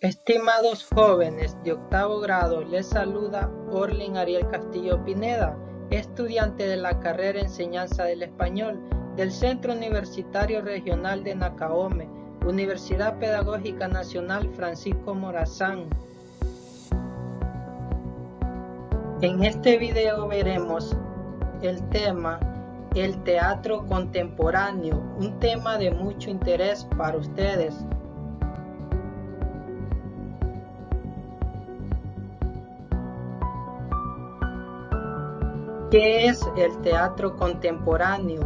Estimados jóvenes de octavo grado, les saluda Orlin Ariel Castillo Pineda, estudiante de la carrera Enseñanza del Español del Centro Universitario Regional de Nacaome, Universidad Pedagógica Nacional Francisco Morazán. En este video veremos el tema el teatro contemporáneo, un tema de mucho interés para ustedes. ¿Qué es el teatro contemporáneo?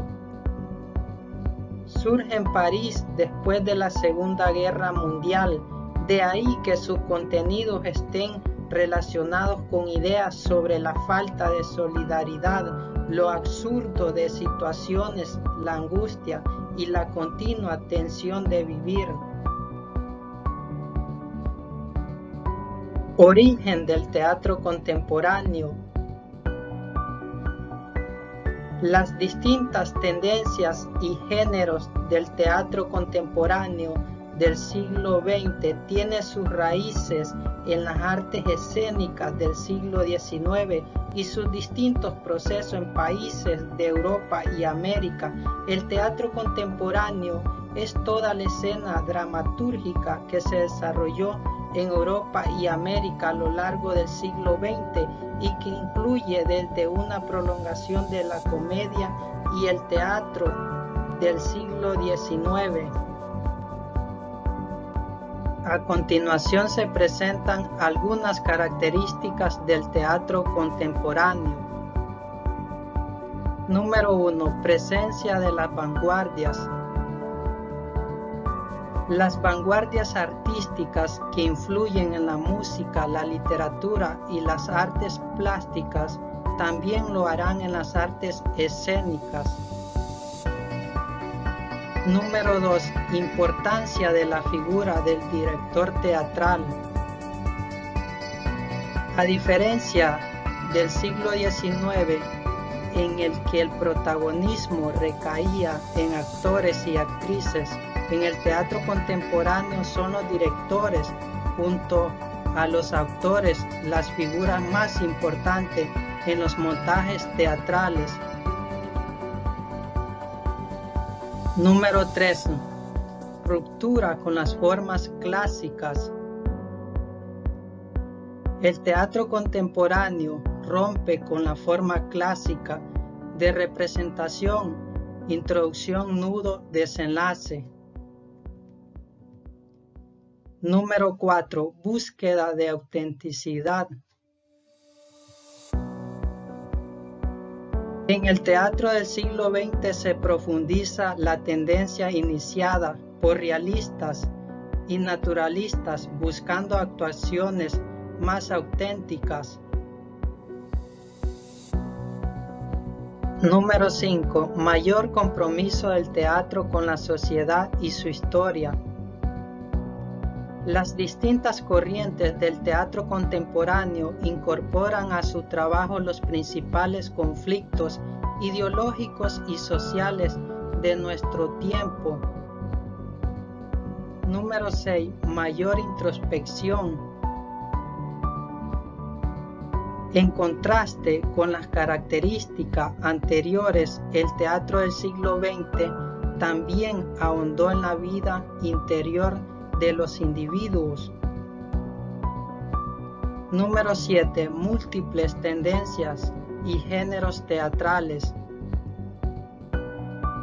Surge en París después de la Segunda Guerra Mundial, de ahí que sus contenidos estén relacionados con ideas sobre la falta de solidaridad, lo absurdo de situaciones, la angustia y la continua tensión de vivir. Origen del teatro contemporáneo. Las distintas tendencias y géneros del teatro contemporáneo del siglo XX tienen sus raíces en las artes escénicas del siglo XIX y sus distintos procesos en países de Europa y América. El teatro contemporáneo es toda la escena dramatúrgica que se desarrolló en Europa y América a lo largo del siglo XX y que incluye desde una prolongación de la comedia y el teatro del siglo XIX. A continuación se presentan algunas características del teatro contemporáneo. Número 1. Presencia de las vanguardias. Las vanguardias artísticas que influyen en la música, la literatura y las artes plásticas también lo harán en las artes escénicas. Número 2. Importancia de la figura del director teatral. A diferencia del siglo XIX, en el que el protagonismo recaía en actores y actrices, en el teatro contemporáneo son los directores, junto a los actores, las figuras más importantes en los montajes teatrales. Número 3. Ruptura con las formas clásicas. El teatro contemporáneo rompe con la forma clásica de representación, introducción, nudo, desenlace. Número 4. Búsqueda de autenticidad. En el teatro del siglo XX se profundiza la tendencia iniciada por realistas y naturalistas buscando actuaciones más auténticas. Número 5. Mayor compromiso del teatro con la sociedad y su historia. Las distintas corrientes del teatro contemporáneo incorporan a su trabajo los principales conflictos ideológicos y sociales de nuestro tiempo. Número 6. Mayor introspección. En contraste con las características anteriores, el teatro del siglo XX también ahondó en la vida interior de los individuos. Número 7. Múltiples tendencias y géneros teatrales.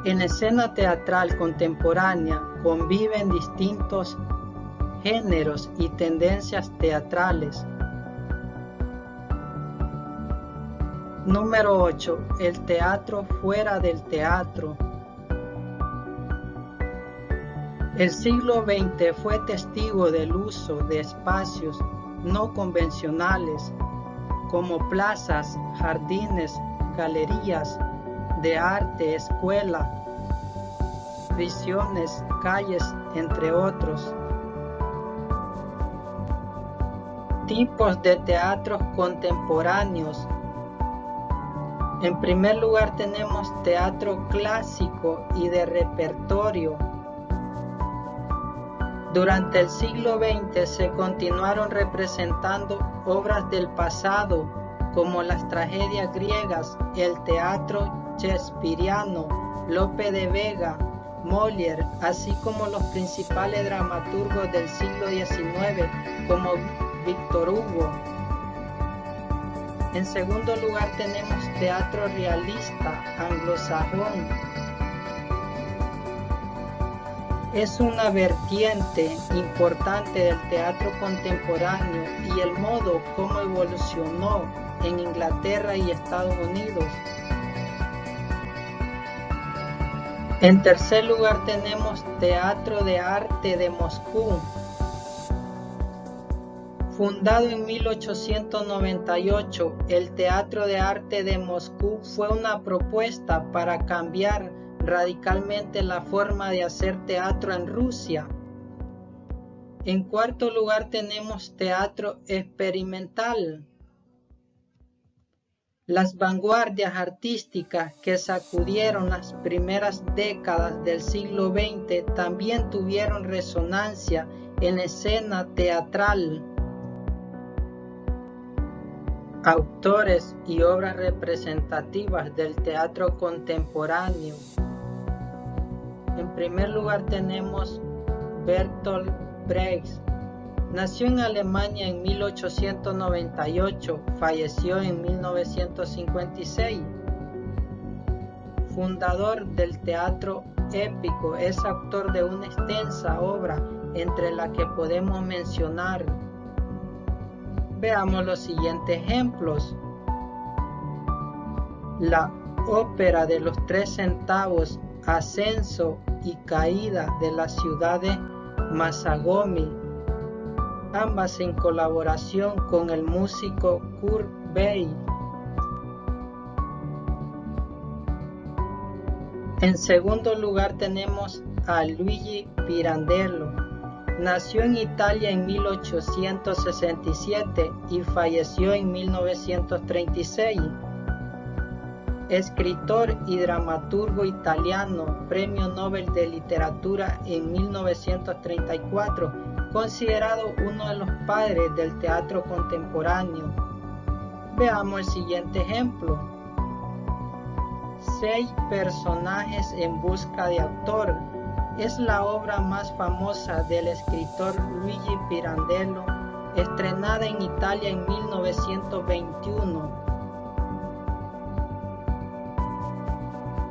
En la escena teatral contemporánea conviven distintos géneros y tendencias teatrales. Número 8. El teatro fuera del teatro. El siglo XX fue testigo del uso de espacios no convencionales como plazas, jardines, galerías de arte, escuela, prisiones, calles, entre otros. Tipos de teatros contemporáneos. En primer lugar tenemos teatro clásico y de repertorio. Durante el siglo XX se continuaron representando obras del pasado como las tragedias griegas, el teatro shakespeariano, Lope de Vega, Molière, así como los principales dramaturgos del siglo XIX como Víctor Hugo. En segundo lugar tenemos teatro realista anglosajón. Es una vertiente importante del teatro contemporáneo y el modo como evolucionó en Inglaterra y Estados Unidos. En tercer lugar tenemos Teatro de Arte de Moscú. Fundado en 1898, el Teatro de Arte de Moscú fue una propuesta para cambiar radicalmente la forma de hacer teatro en Rusia. En cuarto lugar tenemos teatro experimental. Las vanguardias artísticas que sacudieron las primeras décadas del siglo XX también tuvieron resonancia en la escena teatral. Autores y obras representativas del teatro contemporáneo. En primer lugar tenemos Bertolt Brecht. Nació en Alemania en 1898, falleció en 1956. Fundador del teatro épico, es autor de una extensa obra, entre la que podemos mencionar. Veamos los siguientes ejemplos. La ópera de los 3 centavos, Ascenso y Caída de la ciudad de Mazagomi, ambas en colaboración con el músico Kurt Weill. En segundo lugar tenemos a Luigi Pirandello. Nació en Italia en 1867 y falleció en 1936. Escritor y dramaturgo italiano, Premio Nobel de Literatura en 1934, considerado uno de los padres del teatro contemporáneo. Veamos el siguiente ejemplo. 6 personajes en busca de autor. Es la obra más famosa del escritor Luigi Pirandello, estrenada en Italia en 1921.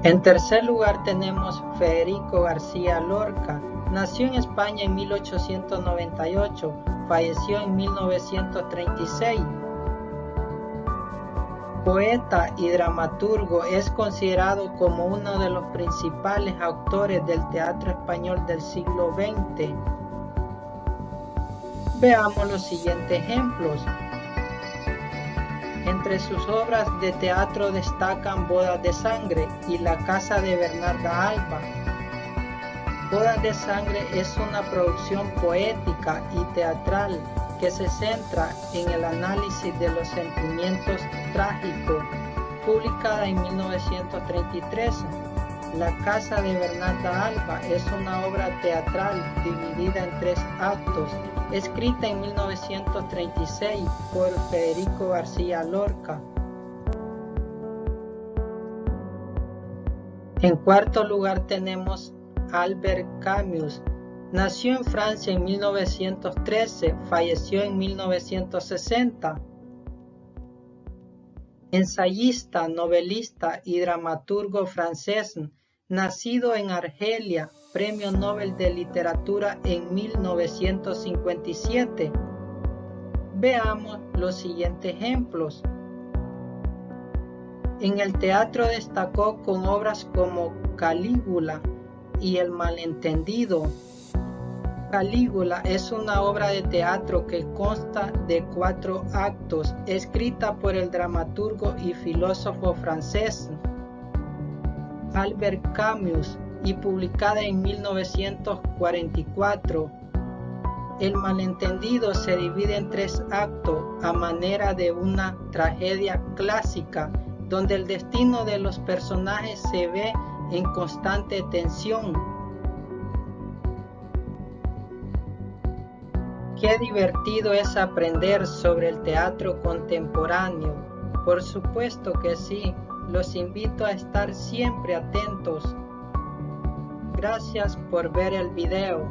En tercer lugar tenemos Federico García Lorca. Nació en España en 1898, falleció en 1936. Poeta y dramaturgo, es considerado como uno de los principales autores del teatro español del siglo XX. Veamos los siguientes ejemplos. Entre sus obras de teatro destacan Bodas de Sangre y La Casa de Bernarda Alba. Bodas de Sangre es una producción poética y teatral que se centra en el análisis de los sentimientos trágicos, publicada en 1933. La Casa de Bernarda Alba es una obra teatral dividida en 3 actos, escrita en 1936 por Federico García Lorca. En cuarto lugar tenemos Albert Camus. Nació en Francia en 1913, falleció en 1960. Ensayista, novelista y dramaturgo francés, nacido en Argelia, Premio Nobel de Literatura en 1957. Veamos los siguientes ejemplos. En el teatro destacó con obras como Calígula y El Malentendido. Calígula es una obra de teatro que consta de 4 actos, escrita por el dramaturgo y filósofo francés Albert Camus y publicada en 1944. El Malentendido se divide en 3 actos a manera de una tragedia clásica, donde el destino de los personajes se ve en constante tensión. Qué divertido es aprender sobre el teatro contemporáneo. Por supuesto que sí, los invito a estar siempre atentos. Gracias por ver el video.